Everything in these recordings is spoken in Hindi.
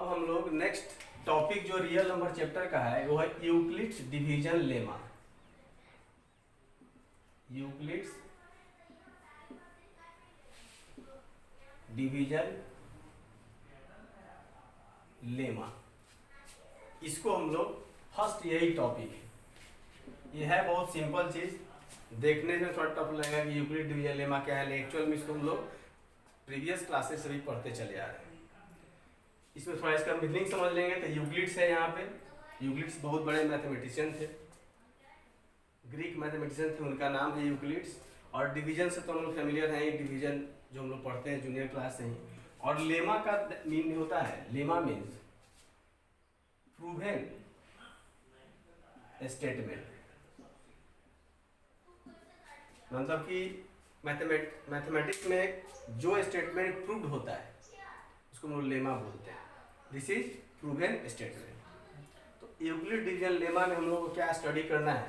अब हम लोग नेक्स्ट टॉपिक जो रियल नंबर चैप्टर का है वो है Euclid's division lemma. Euclid's division lemma, इसको हम लोग फर्स्ट यही टॉपिक है। ये है बहुत सिंपल चीज, देखने में थोड़ा टफ लगेगा कि यूक्लिड डिवीजन लेमा क्या है, एक्चुअल में इसको हम लोग प्रीवियस क्लासेस से भी पढ़ते चले आ रहे हैं। इसमें थोड़ा इसका मीनिंग समझ लेंगे तो यूक्लिड्स है यहाँ पे। यूक्लिड्स बहुत बड़े मैथमेटिशियन थे, ग्रीक मैथमेटिशियन थे, उनका नाम है यूक्लिड्स। और डिवीजन से तो हम लोग फेमिलियर हैं, डिवीजन जो हम लोग पढ़ते हैं जूनियर क्लास से ही। और लेमा का मीन होता है, लेमा मीन्स प्रूवन स्टेटमेंट, मतलब कि मैथमेटिक्स में जो स्टेटमेंट प्रूव्ड होता है उसको हम लोग लेमा बोलते हैं। This is proven statement. तो यूक्लिड डिवीजन लेमा में हम लोग को क्या स्टडी करना है,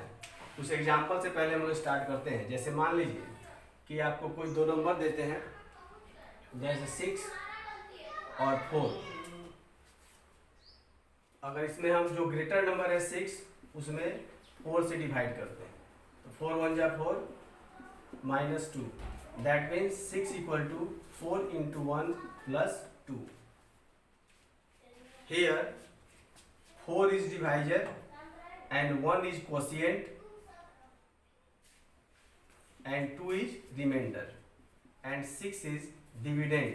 कुछ एग्जांपल से पहले हम लोग स्टार्ट करते हैं। जैसे मान लीजिए कि आपको कोई दो नंबर देते हैं, जैसे 6 और 4। अगर इसमें हम जो ग्रेटर नंबर है 6 उसमें 4 से डिवाइड करते हैं, तो 4 1 जा 4 -2, that means 6 equal to 4 into 1 plus 2। Here 4 is divisor and 1 is quotient and 2 is remainder and 6 is dividend.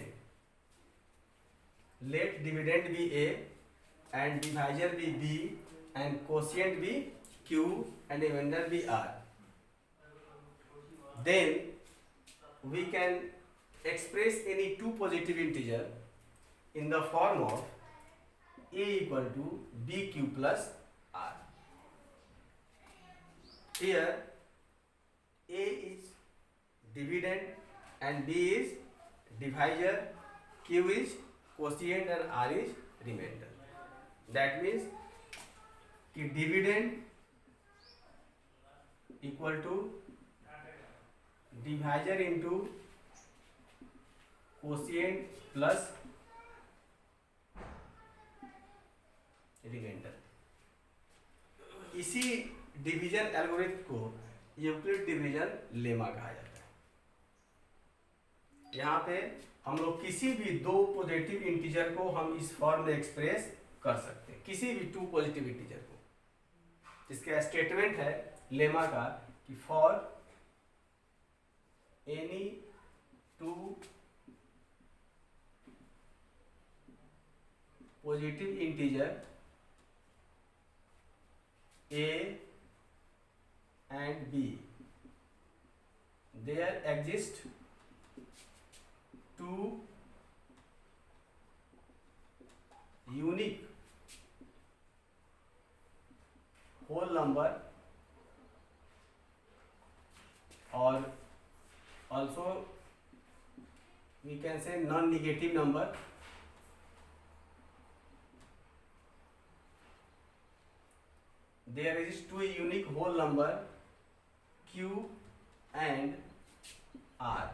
Let dividend be A and divisor be B and quotient be Q and remainder be R. Then we can express any two positive integer in the form of A equal to BQ plus R. Here A is dividend and B is divisor, Q is quotient and R is remainder. That means कि dividend equal to divisor into quotient plus reminder. इसी डिवीजन एल्गोरिथम को यूक्लिड डिवीजन लेमा कहा जाता है। यहाँ पे हम लोग किसी भी दो पॉजिटिव इंटीजर को हम इस फॉर्म में एक्सप्रेस कर सकते हैं, किसी भी टू पॉजिटिव इंटीजर को, जिसका स्टेटमेंट है लेमा का कि for any two positive integer A and B, there exist two unique whole number or also we can say non-negative number there is two unique whole number Q and R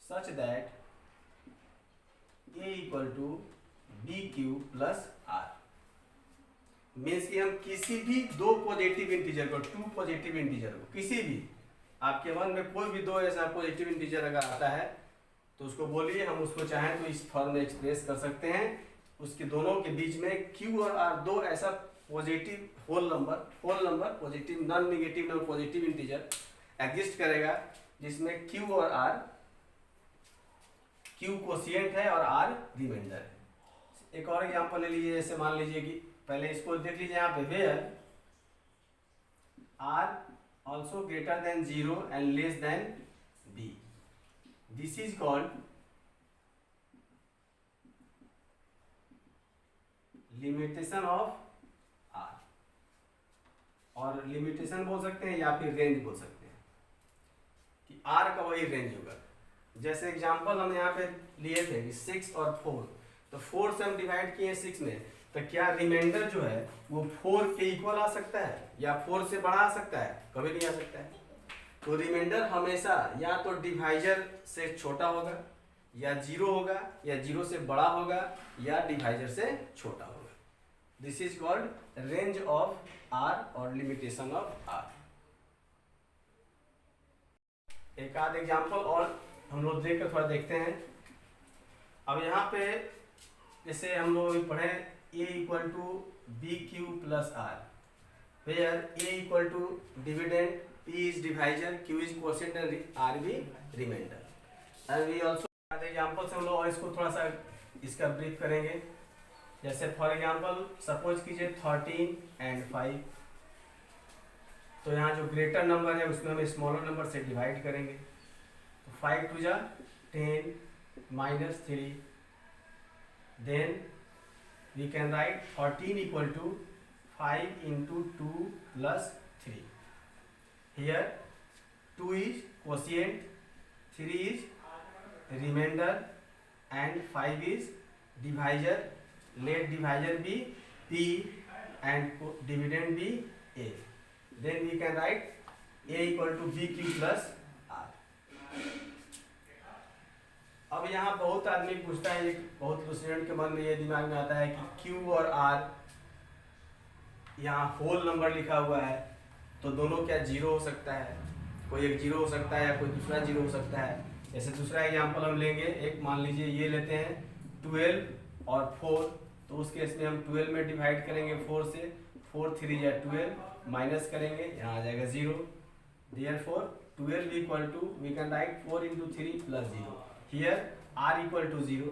such that A equal to BQ plus R। Means कि हम किसी भी दो पॉजिटिव इंटीजर को, टू पॉजिटिव इंटीजर को, किसी भी आपके मन में कोई भी दो ऐसा पॉजिटिव इंटीजर अगर आता है तो उसको बोलिए, हम उसको चाहें तो इस फॉर्म में एक्सप्रेस कर सकते हैं। उसके दोनों के बीच में Q और R दो ऐसा positive whole number positive non negative non positive integer exist करेगा, जिसमें Q और R, Q कोशिएंट है और R रिमाइंडर है। एक और एग्जांपल ले लीजिए, जैसे मान लीजिए कि पहले इसको देख लीजिए यहाँ पे, where R also greater than 0 and less than B, this is called limitation of R, और लिमिटेशन बोल सकते हैं या फिर रेंज बोल सकते हैं कि R का वही रेंज होगा। जैसे एग्जांपल हम यहाँ पे लिए थे कि 6 और 4, तो 4 से हम डिवाइड किए 6 में, तो क्या रिमाइंडर जो है वो 4 के इक्वल आ सकता है या 4 से बड़ा आ सकता है? कभी नहीं आ सकता है। तो रिमाइंडर हमेशा या तो डिवाइजर से छोटा होगा या जीरो होगा, या जीरो से बड़ा होगा, या डिवाइजर से छोटा होगा। This is called range of R और लिमिटेशन ऑफ आर। एक आध एग्जाम्पल और हम लोग देख कर थोड़ा देखते हैं। अब यहाँ पे जैसे हम लोग पढ़े a equal to B Q plus R, where a equal to dividend, p is divisor, q is quotient and r भी reminder. And we also example से हम लोग और इसको थोड़ा सा इसका ब्रीफ करेंगे। जैसे फॉर एग्जांपल सपोज कीजिए 13 एंड 5, तो यहाँ जो ग्रेटर नंबर है उसमें हम स्मॉलर नंबर से डिवाइड करेंगे। तो 5 टू जा 10 minus 3, then we can write 14 equal to 5 into 2 plus 3. Here 2 is quotient, 3 is remainder and 5 is divisor. Let divisor be p and dividend be a. Then we can write a equal to bq plus r. अब यहाँ बहुत आदमी पूछता है, बहुत स्टूडेंट के मन में ये दिमाग में आता है कि Q और R यहाँ होल नंबर लिखा हुआ है, तो दोनों क्या जीरो हो सकता है? कोई एक जीरो हो सकता है या कोई दूसरा जीरो हो सकता है। जैसे दूसरा एग्जांपल हम लेंगे, एक मान लीजिए ये लेते हैं 12 और 4, तो उस केस में हम 12 में डिवाइड करेंगे 4 से, 4 3 या 12 माइनस करेंगे, यहाँ आ जाएगा 0। Therefore 12 equal to we can write 4 into 3 plus 0. Here r equal to 0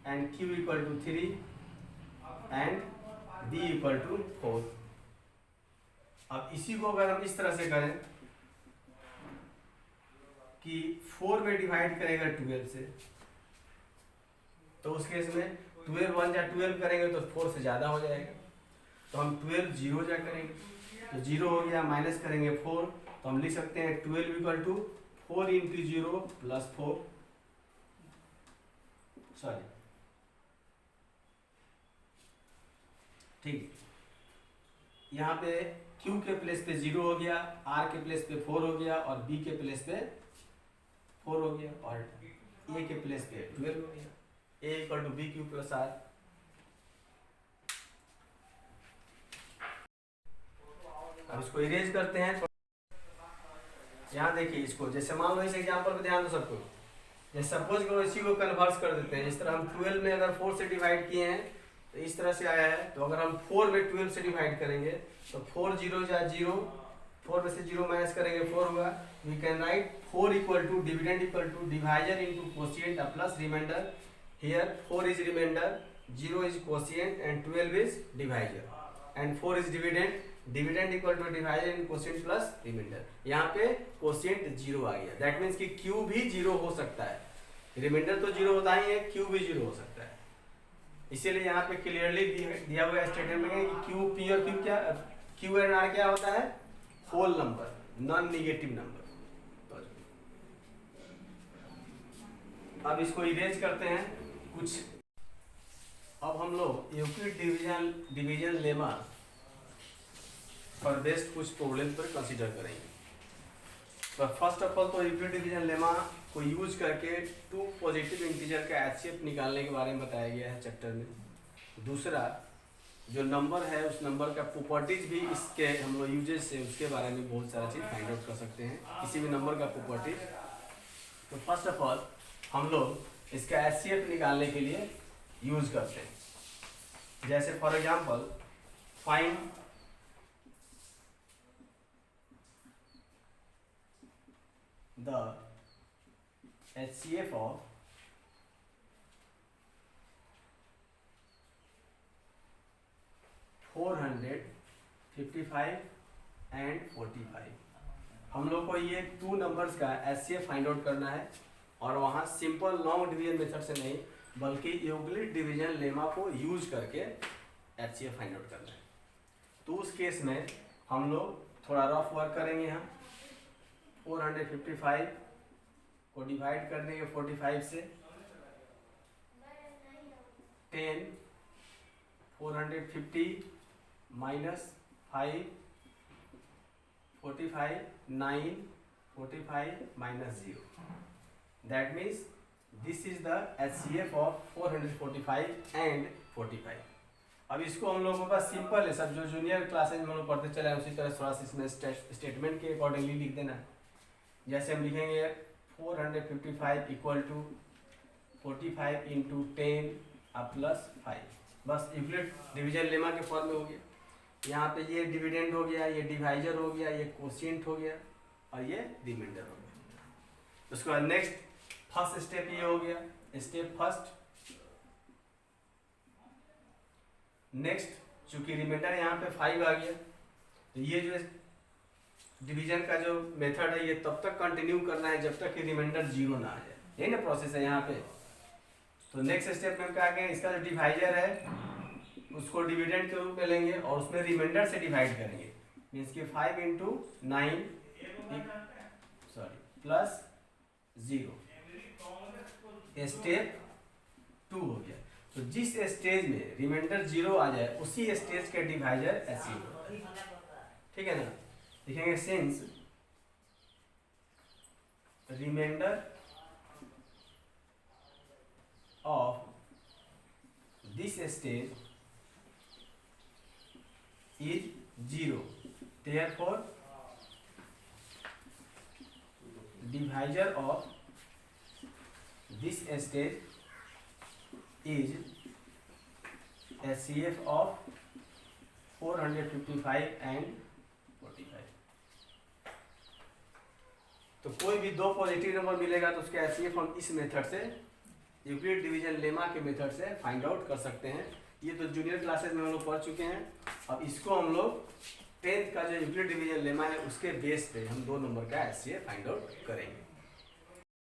and q equal to 3 and b equal to 4. अब इसी को अगर हम इस तरह से करें कि 4 में डिवाइड करेगा 12 से, तो उस केस में 12 1 या 12 करेंगे तो 4 से ज़्यादा हो जाएगा, तो हम 12 जीरो जा करेंगे, तो जीरो हो गया, माइनस करेंगे 4, तो हम लिख सकते हैं 12 equal to 4 into 0 plus 4, sorry ठीक। यहाँ पे Q के प्लेस पे 0 हो गया, R के प्लेस पे 4 हो गया और B के प्लेस पे 4 हो गया और A के प्लेस पे 12 हो गया। A equal to B Q plus R. अब इसको इरेज करते हैं। यहाँ देखिए इसको, जैसे मान लो इस एग्जांपल पे ध्यान दो सबको, जैसे सपोज करो इसी को कन्वर्स कर देते हैं। इस तरह हम 12 में अगर 4 से डिवाइड किए हैं तो इस तरह से आया है, तो अगर हम 4 में 12 से डिवाइड करेंगे तो 4 0 या 0, 4 में से 0 माइनस करेंगे 4 होगा। We can write 4 equal to dividend equal to divisor into quotient plus reminder. Here 4 is reminder, 0 is quotient and 12 is divisor and 4 is dividend. Dividend equal to divisor in quotient plus reminder. यहाँ पे क्वोशिएंट 0 आ गया, दैट मीन्स कि Q भी 0 हो सकता है। रिमाइंडर तो 0 होता ही है, Q भी 0 हो सकता है। इसीलिए यहाँ पे क्लियरली दिया हुआ स्टेटमेंट में कि Q P और Q क्या, Q एंड R क्या होता है? Whole number, non negative number. अब इसको इरेज करते हैं कुछ। अब हम लोग यूक्लिड डिवीजन लेमा पर बेस्ड कुछ प्रॉब्लम पर कंसीडर करेंगे। तो फर्स्ट ऑफ ऑल तो यूक्लिड डिवीजन लेमा को यूज करके टू पॉजिटिव इंटीजर का एचसीएफ निकालने के बारे में बताया गया है चैप्टर में। दूसरा जो नंबर है उस नंबर का प्रॉपर्टीज भी इसके हम लोग यूजेज से उसके बारे में बहुत सारा चीज़ फाइंड आउट कर सकते हैं, किसी भी नंबर का प्रॉपर्टीज। तो फर्स्ट ऑफ ऑल हम लोग इसका एचसीएफ निकालने के लिए यूज करते हैं। जैसे for example find the HCF of 455 and 45। हम लोग को ये 2 नंबर्स का HCF फाइंड आउट करना है और वहाँ सिंपल लॉन्ग डिवीजन मेथड से नहीं बल्कि यूक्लिड डिवीजन लेमा को यूज करके HCF फाइंड आउट करना है। तो उस केस में हम लोग थोड़ा रफ वर्क करेंगे। यहाँ 455 को डिवाइड कर देंगे 45 से, 10 450 minus 5 45 9 45 minus 0, that means this is the HCF of 445 and 45। अब इसको हम लोगों के पास सिंपल है सब, जो जूनियर क्लासेज में हम लोग पढ़ते चले हैं उसी तरह थोड़ा सा इसमें स्टेटमेंट के अकॉर्डिंगली लिख देना है। जैसे हम लिखेंगे 455 इक्वल टू 45 इंटू 10 प्लस 5, बस यूक्लिड डिवीजन लेमा के फॉर्म में हो गया। यहाँ पे ये डिविडेंड हो गया, ये डिवाइजर हो गया, ये कोशिएंट हो गया और ये रिमाइंडर हो गया। उसके बाद नेक्स्ट फर्स्ट स्टेप ये हो गया, स्टेप फर्स्ट। नेक्स्ट चूंकि रिमाइंडर यहाँ पे 5 आ गया, तो ये जो डिवीजन का जो मेथड है ये तब तक कंटिन्यू करना है जब तक कि रिमाइंडर 0 ना आ जाए, यही ना प्रोसेस है यहाँ पे। तो नेक्स्ट स्टेप में क्या कहें, इसका जो डिवाइजर है उसको डिविडेंड के रूप में लेंगे और उसमें रिमाइंडर से डिवाइड करेंगे, मीन्स कि 5 इंटू 9 प्लस 0। स्टेप 2 हो गया। तो जिस स्टेज में रिमाइंडर 0 आ जाए उसी स्टेज के डिवाइजर HCF होता है, ठीक है ना। लिखेंगे since reminder of this stage is 0, therefore divisor of this stage is HCF of 455 and 45। तो कोई भी दो पॉजिटिव नंबर मिलेगा तो उसके HCF हम इस मेथड से, यूक्लिड डिवीजन लेमा के मेथड से फाइंड आउट कर सकते हैं। ये तो जूनियर क्लासेस में हम लोग पढ़ चुके हैं। अब इसको हम लोग 10th का जो यूक्लिड डिवीजन लेमा है उसके बेस पे हम 2 नंबर का HCF फाइंड आउट करेंगे।